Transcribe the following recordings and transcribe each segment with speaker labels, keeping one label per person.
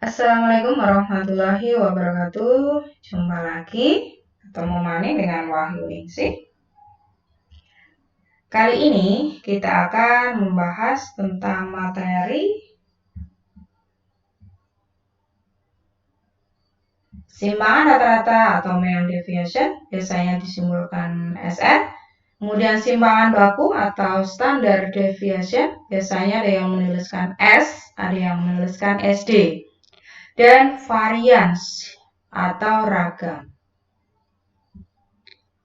Speaker 1: Assalamualaikum warahmatullahi wabarakatuh. Jumpa lagi ketemu maning dengan Wahyu Ningsih. Kali ini kita akan membahas tentang materi simpangan rata-rata atau mean deviation, biasanya disimbolkan SR. Kemudian simpangan baku atau standard deviation, biasanya ada yang menuliskan S, ada yang menuliskan SD. Dan varians atau ragam.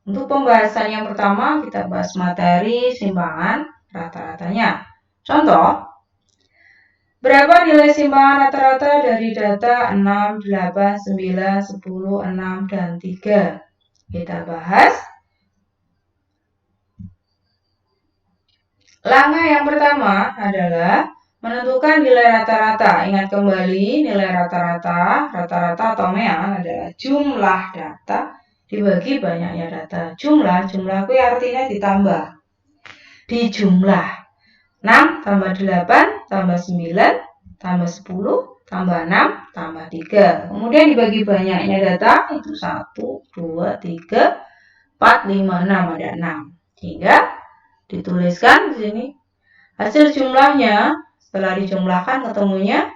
Speaker 1: Untuk pembahasan yang pertama, kita bahas materi simpangan rata-ratanya. Contoh, berapa nilai simpangan rata-rata dari data 6, 8, 9, 10, 6, dan 3? Kita bahas. Langkah yang pertama adalah menentukan nilai rata-rata. Ingat kembali, nilai rata-rata atau mean adalah jumlah data dibagi banyaknya data. Jumlah itu artinya ditambah. Dijumlah 6 tambah 8 tambah 9 tambah 10 tambah 6 tambah 3. Kemudian dibagi banyaknya data itu 1, 2, 3, 4, 5, 6, ada 6. Hingga dituliskan di sini hasil jumlahnya. Setelah dijumlahkan ketemunya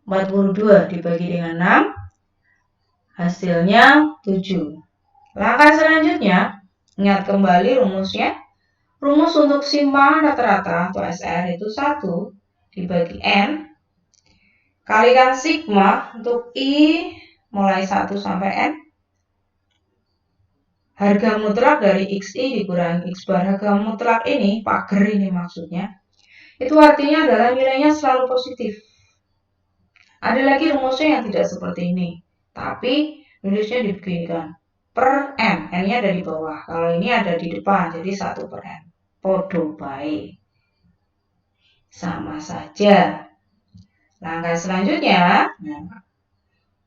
Speaker 1: 42 dibagi dengan 6, hasilnya 7. Langkah selanjutnya, ingat kembali rumusnya. Rumus untuk simpangan rata-rata atau SR itu 1 dibagi N kalikan sigma untuk I mulai 1 sampai N. Harga mutlak dari XI dikurangi X bar. Harga mutlak ini, pagar ini maksudnya, itu artinya adalah nilainya selalu positif. Ada lagi rumusnya yang tidak seperti ini, tapi nulisnya dibeginikan. Per N, N-nya ada di bawah. Kalau ini ada di depan, jadi 1 per N. Podo bae. Sama saja. Langkah selanjutnya,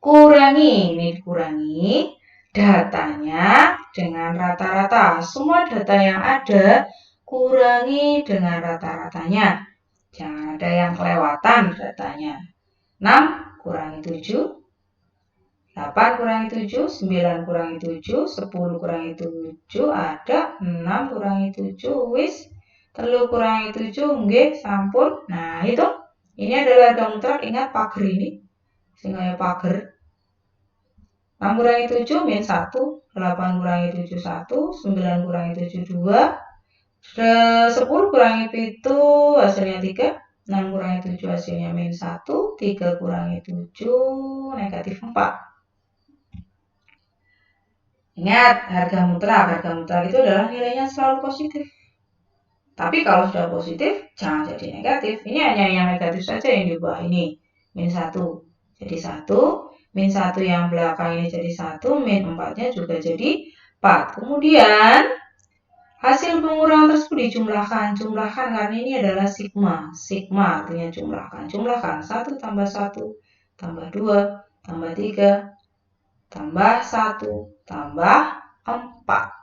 Speaker 1: kurangi. Ini dikurangi datanya dengan rata-rata. Semua data yang ada, kurangi dengan rata-ratanya. Jangan ada yang kelewatan datanya. 6 kurangi 7. 8 kurangi 7, 9 kurangi 7, 10 kurangi 7, ada 6 kurangi 7, wis 3 kurangi 7, nggih, sampun. Nah, itu. Ini adalah harga mutlak, ingat pagar ini. Sehingga pagar. 6 kurangi 7, min 1, 8 kurangi 7, 1, 9 kurangi 7, 2, 10 kurangi 7, hasilnya 3, 6 kurangi 7, hasilnya min 1, 3 kurangi 7, negatif 4. Ingat, harga mutlak itu adalah nilainya selalu positif. Tapi kalau sudah positif, jangan jadi negatif. Ini hanya yang negatif saja yang diubah ini. Min 1 jadi 1, min 1 yang belakang ini jadi 1, min 4-nya juga jadi 4. Kemudian, hasil pengurangan tersebut dijumlahkan. Jumlahkan karena ini adalah sigma. Sigma artinya jumlahkan. Jumlahkan 1 tambah 1, tambah 2, tambah 3, tambah 1, tambah 4.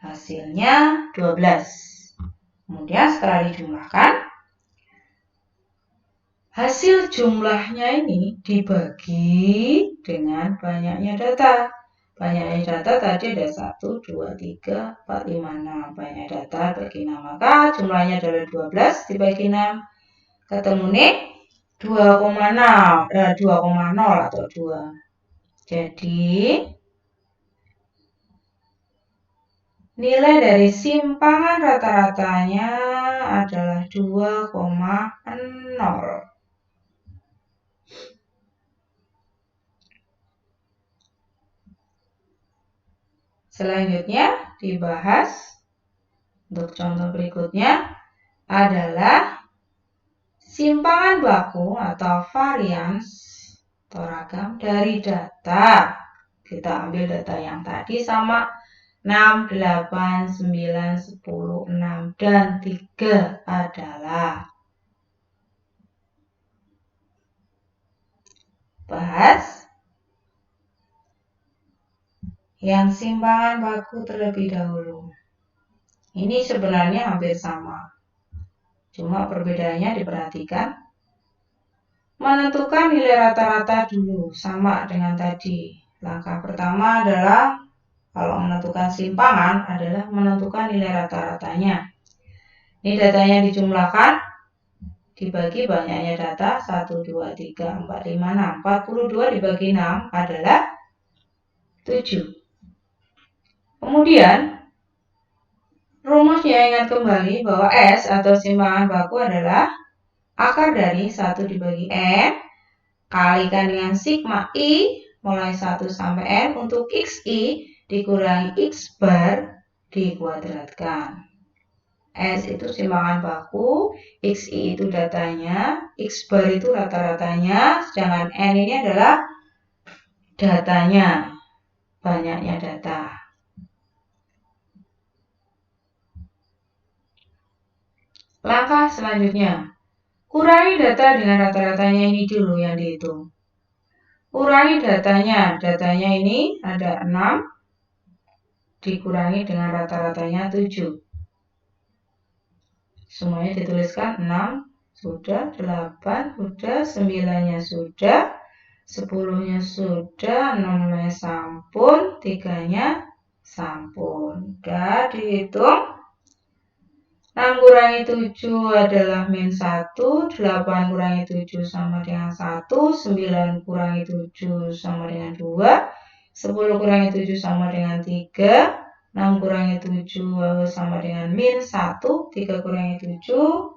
Speaker 1: Hasilnya 12. Kemudian setelah dijumlahkan, hasil jumlahnya ini dibagi dengan banyaknya data. Banyaknya data tadi ada 1, 2, 3, 4, 5, 6. Banyak data bagi 6. Maka jumlahnya adalah 12 dibagi 6. Ketemu nih 2,0 atau 2. Jadi, nilai dari simpangan rata-ratanya adalah 2,0. Selanjutnya dibahas untuk contoh berikutnya adalah simpangan baku atau varians atau ragam dari data. Kita ambil data yang tadi sama 6, 8, 9, 10, 6, dan 3 adalah. Bahas yang simpangan baku terlebih dahulu. Ini sebenarnya hampir sama. Cuma perbedaannya diperhatikan. menentukan nilai rata-rata dulu, sama dengan tadi. Langkah pertama adalah kalau menentukan simpangan adalah menentukan nilai rata-ratanya. Ini datanya dijumlahkan, dibagi banyaknya data 1, 2, 3, 4, 5, 6. 42 dibagi 6 adalah 7. Kemudian rumusnya ingat kembali bahwa S atau simpangan baku adalah akar dari 1 dibagi N kalikan dengan sigma I mulai 1 sampai N untuk XI dikurangi X bar dikuadratkan. S itu simpangan baku, XI itu datanya, X bar itu rata-ratanya, sedangkan N ini adalah datanya, banyaknya data. Langkah selanjutnya, kurangi data dengan rata-ratanya ini dulu yang dihitung. Kurangi datanya ini ada 6 dikurangi dengan rata-ratanya 7. Semuanya dituliskan 6 sudah, 8 sudah, 9-nya sudah, 10-nya sudah, 6-nya sampun, 3-nya sampun. Sudah dihitung. 6 kurangi 7 adalah min 1, 8 kurangi 7 sama dengan 1, 9 kurangi 7 sama dengan 2, 10 kurangi 7 sama dengan 3, 6 kurangi 7 sama dengan min 1, 3 kurangi 7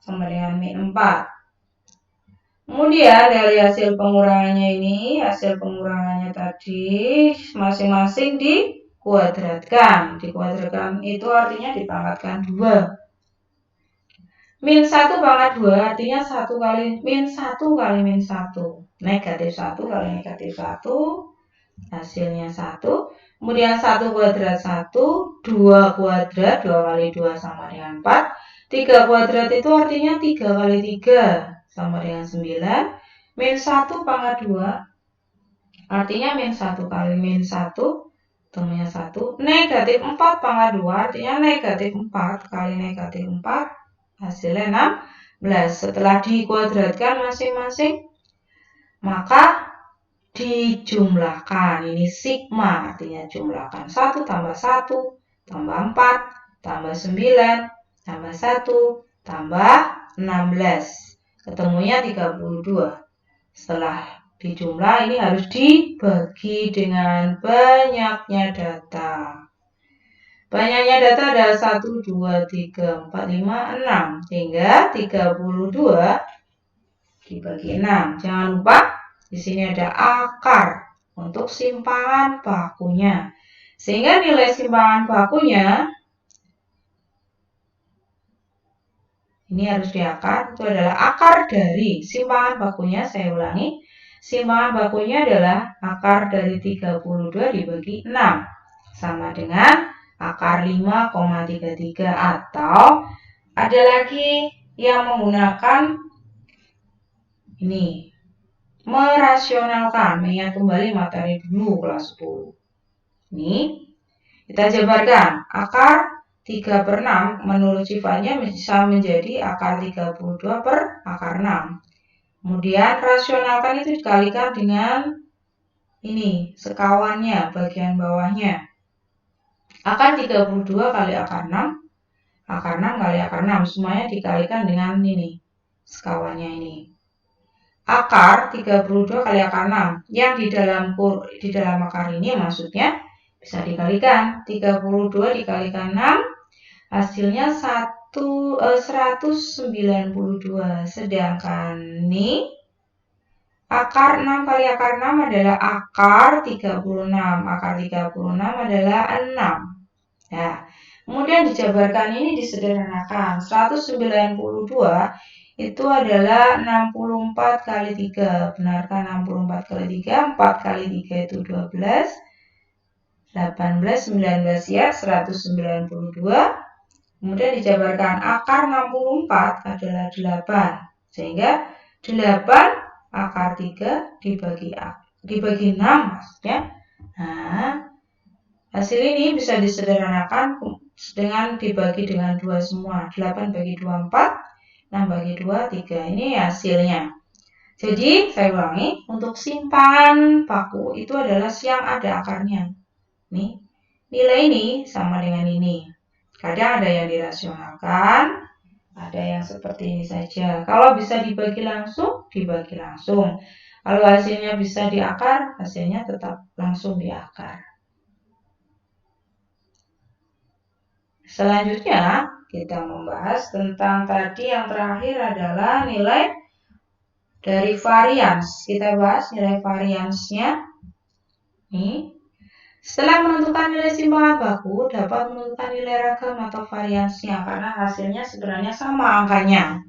Speaker 1: sama dengan min 4. Kemudian dari hasil pengurangannya ini, hasil pengurangannya tadi masing-masing dikuadratkan. Dikuadratkan itu artinya dipangkatkan 2. Min 1 pangkat 2 artinya 1 kali min 1 kali min 1. Negatif 1 kali negatif 1. Hasilnya 1. Kemudian 1 kuadrat 1. 2 kuadrat. 2 kali 2 sama dengan 4. 3 kuadrat itu artinya 3 kali 3 sama dengan 9. Min 1 pangkat 2. Artinya min 1 kali min 1. Temunya 1. Negatif 4 pangkat 2 artinya negatif 4 kali negatif 4. Hasilnya 16. Setelah dikuadratkan masing-masing, maka dijumlahkan. Ini sigma, artinya jumlahkan 1 tambah 1, tambah 4, tambah 9, tambah 1, tambah 16. Ketemunya 32. Setelah dijumlah, ini harus dibagi dengan banyaknya data. Banyaknya data ada 1, 2, 3, 4, 5, 6. Hingga 32 dibagi 6. Jangan lupa di sini ada akar untuk simpangan bakunya. Sehingga nilai simpangan bakunya ini harus diakar. Itu adalah akar dari simpangan bakunya. Saya ulangi. Simpangan bakunya adalah akar dari 32 dibagi 6. Sama dengan akar 5,33 atau ada lagi yang menggunakan ini merasionalkan, mengingat kembali materi dulu kelas 10. Ini kita jabarkan akar 3/6 menurut sifatnya bisa menjadi akar 32 per akar 6. Kemudian rasionalkan itu dikalikan dengan ini sekawannya bagian bawahnya. Akar 32 kali akar 6, akar 6 kali akar 6, semuanya dikalikan dengan ini, sekawannya ini. Akar 32 kali akar 6, yang di dalam akar ini maksudnya bisa dikalikan. 32 dikalikan 6, hasilnya 192. Sedangkan ini, akar 6 kali akar 6 adalah akar 36. Akar 36 adalah 6. Ya, kemudian dijabarkan ini disederhanakan. 192 itu adalah 64 kali 3. Benarkan 64 kali 3? 4 kali 3 itu 12. 18, 19 ya, 192. Kemudian dijabarkan akar 64 adalah 8. Sehingga 8 akar 3 dibagi 6 maksudnya. Nah, hasil ini bisa disederhanakan dengan dibagi dengan 2 semua. 8 bagi 2, 4. 6 bagi 2, 3. Ini hasilnya. Jadi, saya ulangi, untuk simpangan baku itu adalah yang ada akarnya. Nih, nilai ini sama dengan ini. Kadang ada yang dirasionalkan, ada yang seperti ini saja. Kalau bisa dibagi langsung, dibagi langsung. Kalau hasilnya bisa di akar, hasilnya tetap langsung di akar. Selanjutnya, kita membahas tentang tadi yang terakhir adalah nilai dari varians. Kita bahas nilai variansnya. Nih. Setelah menentukan nilai simpangan baku, dapat menentukan nilai ragam atau variansnya karena hasilnya sebenarnya sama angkanya.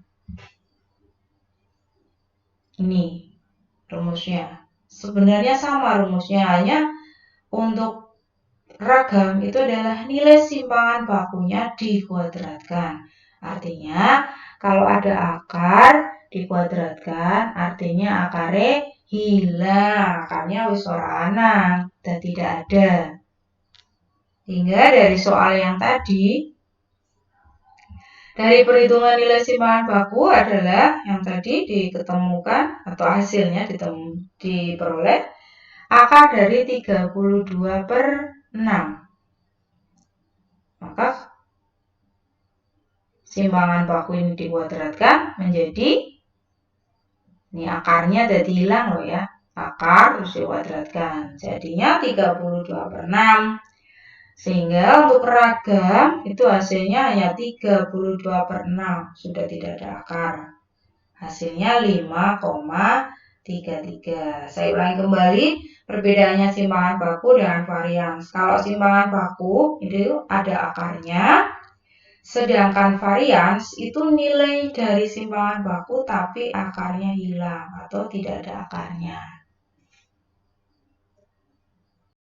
Speaker 1: Ini rumusnya. Sebenarnya sama rumusnya, hanya untuk ragam itu adalah nilai simpangan bakunya dikuadratkan. Artinya, kalau ada akar dikuadratkan, artinya akarnya hilang, akarnya wis ora ana dan tidak ada. Hingga dari soal yang tadi, dari perhitungan nilai simpangan baku adalah yang tadi diketemukan atau hasilnya diperoleh akar dari 32/6. Maka simpangan baku ini dikuadratkan menjadi, ini akarnya jadi hilang loh ya, akar terus dikuadratkan, jadinya 32/6. Sehingga untuk ragam itu hasilnya hanya 32/6, sudah tidak ada akar. Hasilnya 5,33. Saya ulangi kembali perbedaannya simpangan baku dengan varians. Kalau simpangan baku itu ada akarnya, sedangkan varians itu nilai dari simpangan baku tapi akarnya hilang atau tidak ada akarnya.